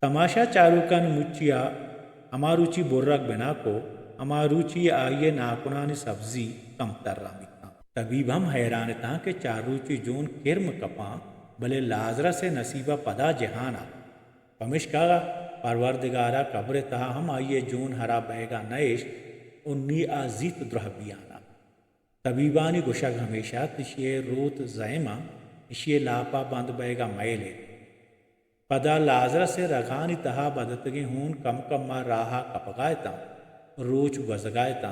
तमाशा चारुकानि मुचिया अमारुचि बोर्रक बिना को अमारुचि आइए नाकुनानि सब्जी कम तर रामिता तबीब हम हैरान था कि चारुचि जोन किरम कपा भले लाजरा से नसीबा पदा जहाना पमिशका परवरदिगारा कब्र तहा हम आइए जोन हरा बहगा नएश उन्नी आजीत द्रहबियाना तबीबानी गुशक हमेशा तिशिए रोत जैमा इशिए लापा बंद बहगा मैले पदा लाजरा से रखानी तहा बदतगे हून कम कम्मा राहा कपगायता रोच गजगायता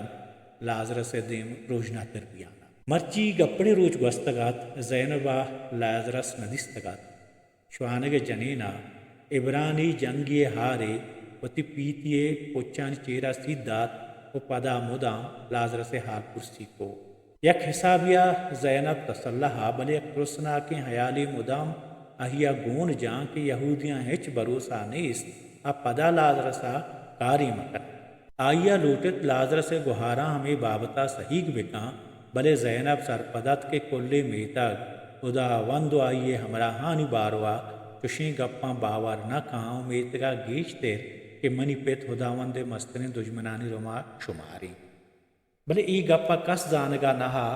लाजरा से देम रोजना तरबियाना मर्ची गप्पड़े रोच गस्तगात जैनबा लाजरस नदिस्तगात श्वानगे जनीना इब्रानी जंगिए हारे वति पीतिए पोचान चेरा सीधात वो पदा मुदा लाजरा से हाल कुर्सी को यक हिसाबिया जैनब तसल्लहा बले क्रुसना के हयाली मुदाम अहिया गोन जां के यहूदियाँ हिच भरोसा नेस आ पदा लाजरसा कारी मकर आइया लूटत लाजर से गुहारा हमें बाबता सहीग बिका भले जैनब सरपदत के कुल्ले मेतक खुदा वंदो आइए हमरा हानि बारवा चुशी गप्पा बावर न खाओ मेतगा गीच तेर के मनी पेत खुदावंदे मस्तने दुश्मनानी रुमा शुमारी भले ई गप्पा कस जानगा नहा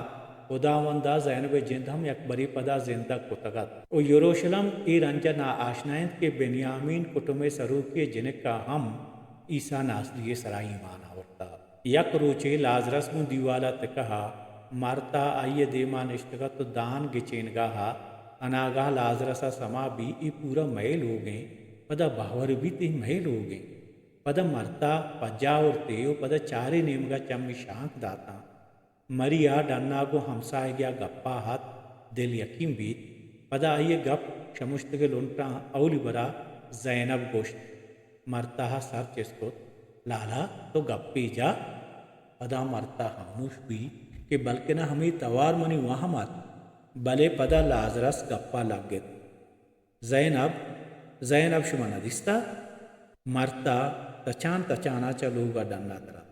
खुदावंदा जैनब जिंद हम यकबरी पदा जिंदा कुतगत ओ यरूशलम ई रंजना आशनायत के बेनियामीन कुटुमे सरूके जिनका हम ईसा नासलिए सराई मान आवरता यक रोचे लाजरस मु दीवाला ते कहा मारता आइए देमा निष्ठगत तो दान गिचेनगाहा अनागाह लाजरसा समा भी ई पूरा मैल हो गए पदा बावर भी ते मैल हो गए पदा मरता पज्जा और तेयो पदा चारे नेमगा चम्मी शांत दाता मरिया डन्ना को हमसाए गया गप्पा हाथ दिल यकीम बीत पदा आइए गप शमुश्त के लुंटा औली बरा जैनब गोश्त मरता सर चेस्को लाला तो गप्पी जा पदा मरता खामोश भी कि बल्कि ना हमें तवार मनी वहाँ मत भले पदा लाजरस गप्पा लग गए जैनब शुमा नदिस्ता मरता तचान तचाना चलूगा डन्ना तरा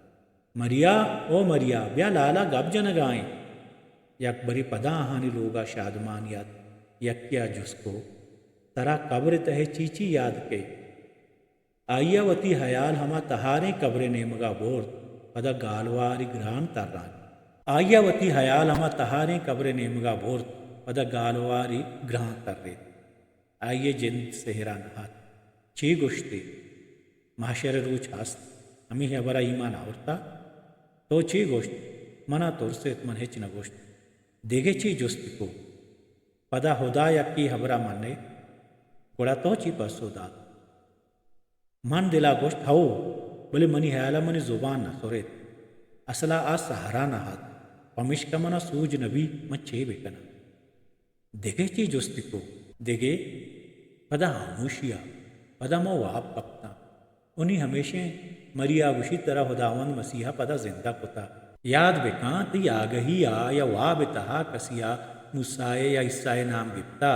मरिया ओ मरिया ब्या लाला गप जन गाएं यक बरी पदा हानि लोगा शादमानियत यक्या जुसको तरा कब्र तहे चीची याद के आय्यावती हयाल हमा तहारे कब्र नेमगा बोर्द पदा गालवारी ग्रान तर्रान आय्यावती हयाल हमा तहारे कब्र नेमगा बोर्द पदा गालवारी ग्रान तर्रे आइये जिंद सेहरा नहात ची गुश्ती माशर रूच हस्त हमी हबरा ईमान आवरता तो ची गोश्त मना तोरसेत मन हेच न गोश्त देगे ची जुस्ती को पदा हुदा यक्की हबरा मन्ने गोड़ा तो ची पसोदा मन दिला गोश्त हाओ बोले मनी हयाला मनी जुबान न सोरेत असला आ सहारा न हाथ पमिश का मना सूज नबी मच्छे बेकना देगे ची जुस्ती को देगे पदा हामुशिया पदा मो वाप कपता उन्हीं हमेशा मरिया उसी तरह खुदावंद मसीहा पदा जिंदा कुता याद बेका ती आगही आ या वा बेतहा कसिया मुसाए या ईसाए नाम गिप्ता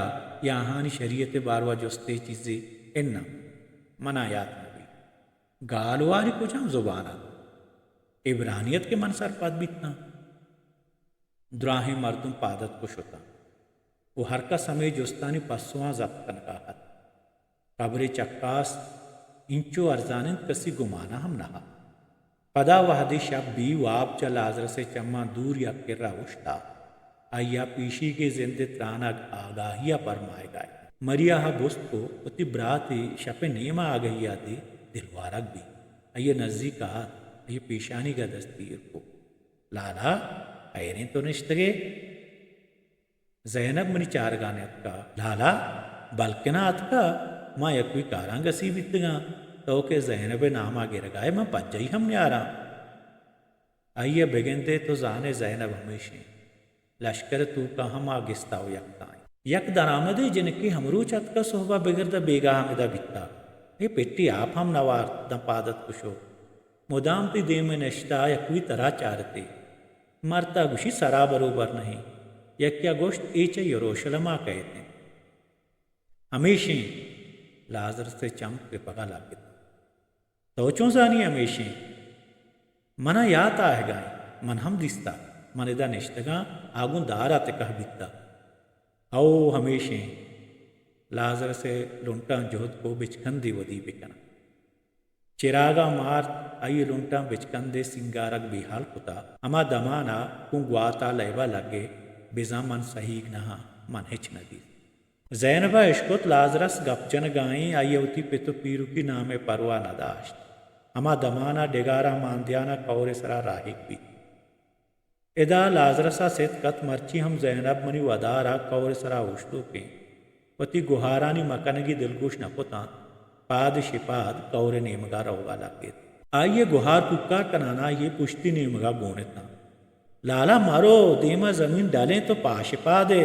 या हानि शरीयत बारवा जोस्ते चीज़ें इन्ना मना याद नबी गालवारी कुछ हम जुबाना इब्रानियत के मन सर पद बीतना द्राहे मर्दुम पादत कुछ होता वो हर का समय जोस्तानी पसुआ जब्तन का हत कब्रे चक्कास इंचो अर्जानन कसी गुमाना हम नहा पदा वहदी शब भी वाब चल आजर से चम्मा दूर या किर्रा उश्ता आया पीशी के जिंदे त्रानक आगाहिया परमाए गाय मरिया हा बुस्त को उति ब्राती शपे नेमा आ गई आदि दिलवारक भी आइए नजदीक कहा ये पेशानी का दस्तीर को लाला ऐने तो निश्तगे जैनब मनी चार गाने अतका लाला बल्कना अतका माँ यकवी कारांगसी बितगा तो के जैनब नाम आगे रगाए मैं पज्जई हम न्यारा आइए बेगेंदे तो जाने जैनब हमेशे लश्कर तू का हम आगिस्ताओ यकताएं यक दरामदे जिनकी हमरू चत का सोहबा बिगरदा बेगा हमेदा बित्ता ये पेट्टी आप हम नवार दपादत कुशो मुदाम ती दे में नश्ता यकवी तरह चारते मरता गुशी सरा बरोबर नहीं यक्या गोश्त एचे यरूशलेमा कहते हमेशे लाजर से चमक के पगा लागे तोचों जानी हमेशे मना यात आहे गाय मन हम दिसता मनेदा निश्तगा आगुन दार आते कह बित्ता आओ हमेशे लाजर से लुंटा जोहद को बिचकंदी वदी बिकना चिरागा मार आई लुंटा बिचकंदे सिंगारक बिहाल कुता अमा दमाना कुंगवाता लैवा लगे बिजा मन सही नहा मन हिच नदी जैनबा इश्कुत लाजरस गपचन गाई आयवती पितु पीरु की नामे परवा नदाश्त अमा दमाना डिगारा मांदियाना कौरे सरा राहिक भी इदा लाजरसा सेत कत मर्ची हम जैनब मनी वदारा कौरे सरा उश्तु के पति गुहारानी मकनगी दिलगुश नपुता पाद शिपाद कौरे नेमगा रोगा लागे आइए गुहार कुक्का कनाना ये पुश्ती नेमगा गोनेता लाला मारो देमा जमीन डालें तो पाशिपा दे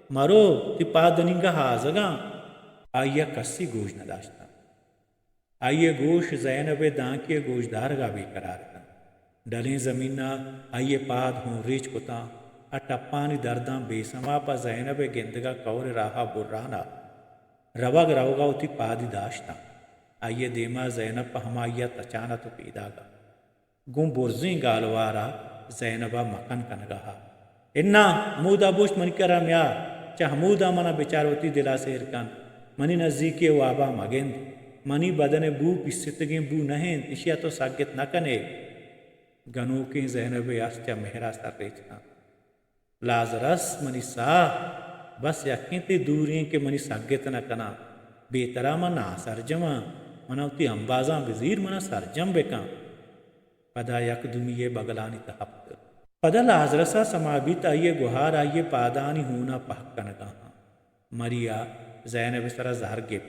मारो तिपा दनिंगा हाजगा आइया कस्सी गोश न दाश्ता आइए गोश जैनबे दांके गोशदार गा बेकरार था डलें जमीना आइए पाद हों रेच कुता अटप्पानी दर्दा बेसमा पा जैनबे गेंदगा कौर राहा बुर्राना रवग रवगा उती पादी दाश्ता आइए देमा जैनब पा हमाइया तचाना तो पीदागा गुम बुर्जी गालवारा जैनबा मकन कनगहा इन्ना मूदा बुश मनकरा म्या चहमूदा मना बिचारोती दिला से इरकान मनी नजदीके वाबा मगेंद मनी बदने बू पिस्सितगे बू नहें इशिया तो सागित न कने गनू के जैनबे आस्चा मेहरा सर रेचना लाजरस मनी सा बस यकीनते दूरियों के मनी सागित न कना बेतरा मना सरजमा मनावती अंबाजा वजीर मना सरजम बेका पदा यक दुमिये बगलानी तहप्त पदा लाजरसा समाबित आइए गुहार आइए पादानी हूना पहकन कहा मरिया जैनब सरा जहर गिप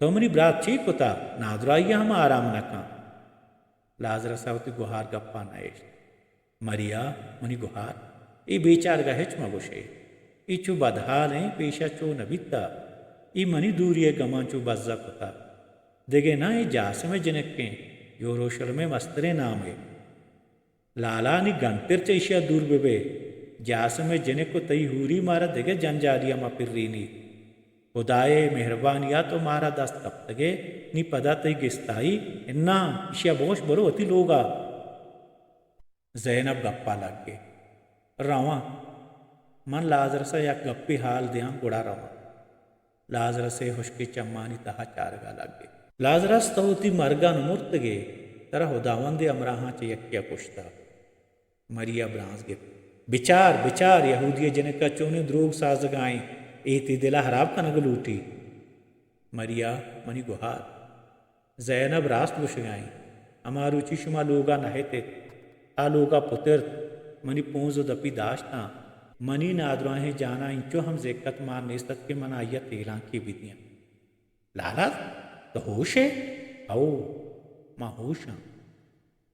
तो मरी ब्रात ठीक होता नादराइया हम आराम न का लाजरसा वती गुहार गप्पा नएश मरिया मनी गुहार ई बेचार गा हेच मगुशे इचु बदहालें पेशा चो नबिता ई मनी दूरिये गमा चो बज्जा होता देगे ना ये जासमे जनके योरोशल में मस्तरे नामे लालानी गंतिर चैशिया दूर बेबे जासमे जने को तई हूरी मारा देगे जनजारिया मा पिर्रीनी खुदाए मेहरबानिया तो मारा दस्त कब तगे नी पदा तई गिस्ताई इन्ना इशिया बोश बरो अति लोगा जैनब गप्पा लग गे रवा मन लाजरसा या गप्पी हाल दिया गुड़ा रवा लाजरसे हुश्की चम्मानी तहा चारगा लग गे लाजरस तहोती मरगा नुमुर्त गे तरह हुदावंदे अमराहा चे यक्या कुश्ता मरिया ब्रांस गे बिचार बिचार यहूदिया जनका चोने द्रोग साजगाएं एती दिला हराब कनग लूटी मरिया मनी गुहार जैनब रास्त गुशगाएं अमारुचि शुमा लोगा नहेते आ लोगा पुत्र मनी पोंजो दपी दाश्ता मनी नादराहें जाना इंचो हम जेकत मार नेस्तत के मनाइया तेलां की विधियां लाला तो होश है आओ माँ होश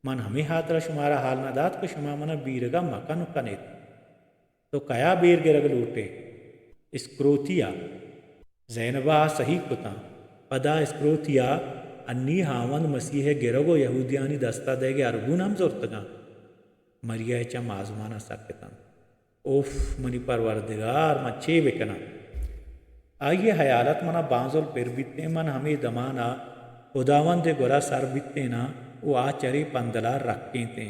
मन हमें हाथरा शुमारा हाल न दात को शुमा मना बीरगा मकन कनेत तो कया बीर गिरग लूटे स्क्रोथिया जैनबा सही कुता पदा स्क्रोथिया अन्नी हावन मसीह गिरगो यहूदियानी दस्ता देगे अरगुन हम जोरतगा मरिया चा माजमाना सकता ओफ मनी परवरदिगार मच्छे बेकना आइए हयालत मना बांजोल पिर बितने मन हमें दमाना उदावन दे गोरा सर बितने ना वो आचरे पंदला रखे थे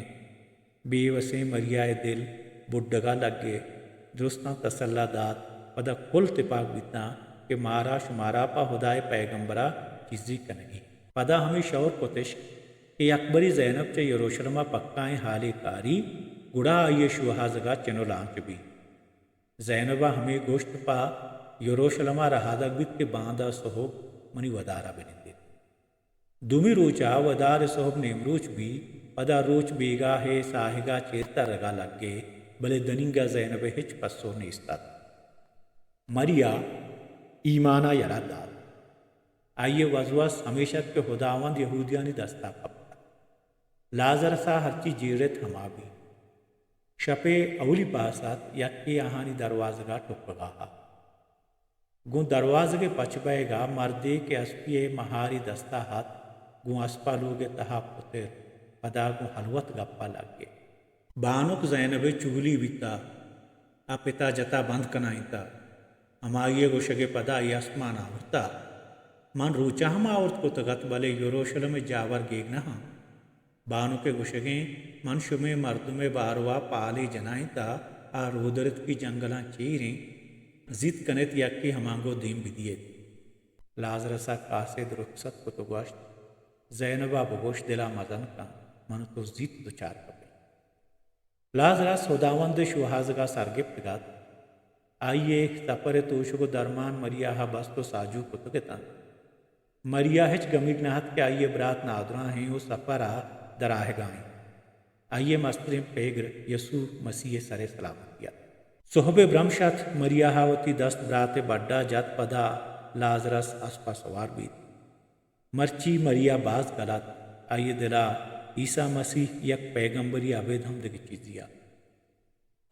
बेवसे मरियाए दिल बुड्डगा लगे दुरुस्ता तसल्ला दात पदा कुल तिपाक बितना कि मारा शुमारा पा हुदाए पैगंबरा चीज़ी कनगी पदा हमें शौर कोतिश कि अकबरी जैनब चे यरूशलेमा पक्काएं हाले कारी गुड़ा आइए शुहाजगा चनो लांच भी जैनबा हमें गोश्त पा यरूशलेमा रहादक बित के बांदा सोहब मनी वदारा बनिंदे दुमी रोचा वदार सोहब नेमरोच भी पदा रोच बेगा है साहिगा चेता रगा लगे भले दनिंगा जैनब हिच पस्सो नेस्ता मरिया ईमाना यरादार आइए वजवस हमेशा के खुदावंद यहूदियानी दस्ता पपता लाजर सा हरची जीरत हमा भी शपे अवली पासात यक्के आहानी दरवाजगा टुकगा गु दरवाजे पचबेगा मर्दे के अस्पिये महारी दस्ता हाथ गु अस्पा लोगे तहा पुतिर पदा गु हलवत गप्पा लगे बानुक जैनबे चुगली बिता आ पिता जता बंद कनाइता हमाइये गोशगे पदा यस्मान आवरता मन रोचा हम आवरत को तगत बले यरूशलेम जावर गेगना बानु के गुशगे मन शुमे मर्द में बारवा पाले जनाइता आ रोदरत की जंगला चीरें زید کنت یکی ہمانگو دیم بدیت لازرسا قاصد رخصت کو تو گوشت زینبا بگوش دلا مزن کا من تو زید دو چار کپے لازرس خداوند شوہازگا سرگپت گات آئیے سپر توشگو درمان مریاہا بستو ساجو کتگتن مریا ہچ گمگ نہت کے آئیے برات نادراں ہیں وہ سپرا دراہ گائیں آئیے مسترم پیگر یسو مسیح سر سلامتیا صحب برمشت مریاہاوتی دست برات بڈا جت پدا لازرس اسپا سوار بیت مرچی مریا باز غلط آئیے دلا عیسیٰ مسیح یک پیغمبری عبید ہم دگی چیزیا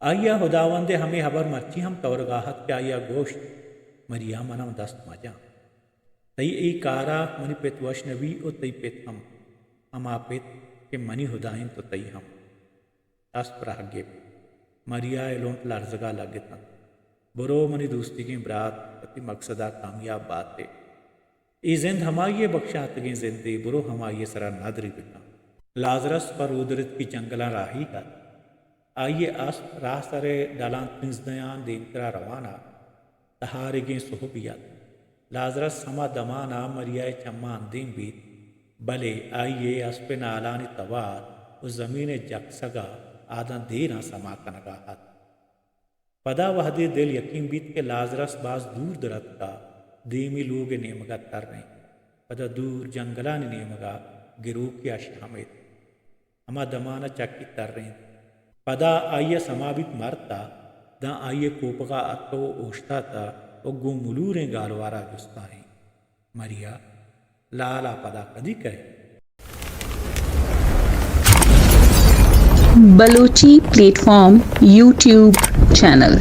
آئیا خداوند ہمیں حبر مرچی ہم تورگاہت کے آئیا گوشت مریا منم دست مجا تی ای کارا منی پیت وشنوی او تی پیت ہم آپیت کہ منی خدائن تو تی ہم اس پرہ گیب مریا لونٹ لرزگا لگتا برو منی دوستی کی برات پتی مقصدہ کامیاب بات ہے ای زند ہمائیے بخشاتگیں زندی برو ہمائیے سرا نادری بکا لازرس پر ادرت کی جنگلاں راہی کا آئیے اس راہ سرے ڈالان تنزدیان دینترا روانہ تہارگیں صحبیت لازرس ہما دمانا مریائے چمان دین بیت بلے آئیے اس پہ نالانی توار و زمین جگ سگا آدھا دینا سما کنگاہت پدا وحدی دل یقین بیت کے لازرس باز دور درد کا دیمی لوگ نیمگا تر رہیں پدا دور جنگلانی نیمگا گروہ کیا شامت ہما دمانا چکی تر رہیں پدا آئیے سمابت مرتا دا آئیے کوپگا اتو اوشتا تا و گو ملوریں گالوارا جستا ہیں مریا لالا پدا کدی کہے Balochi plate form YouTube channel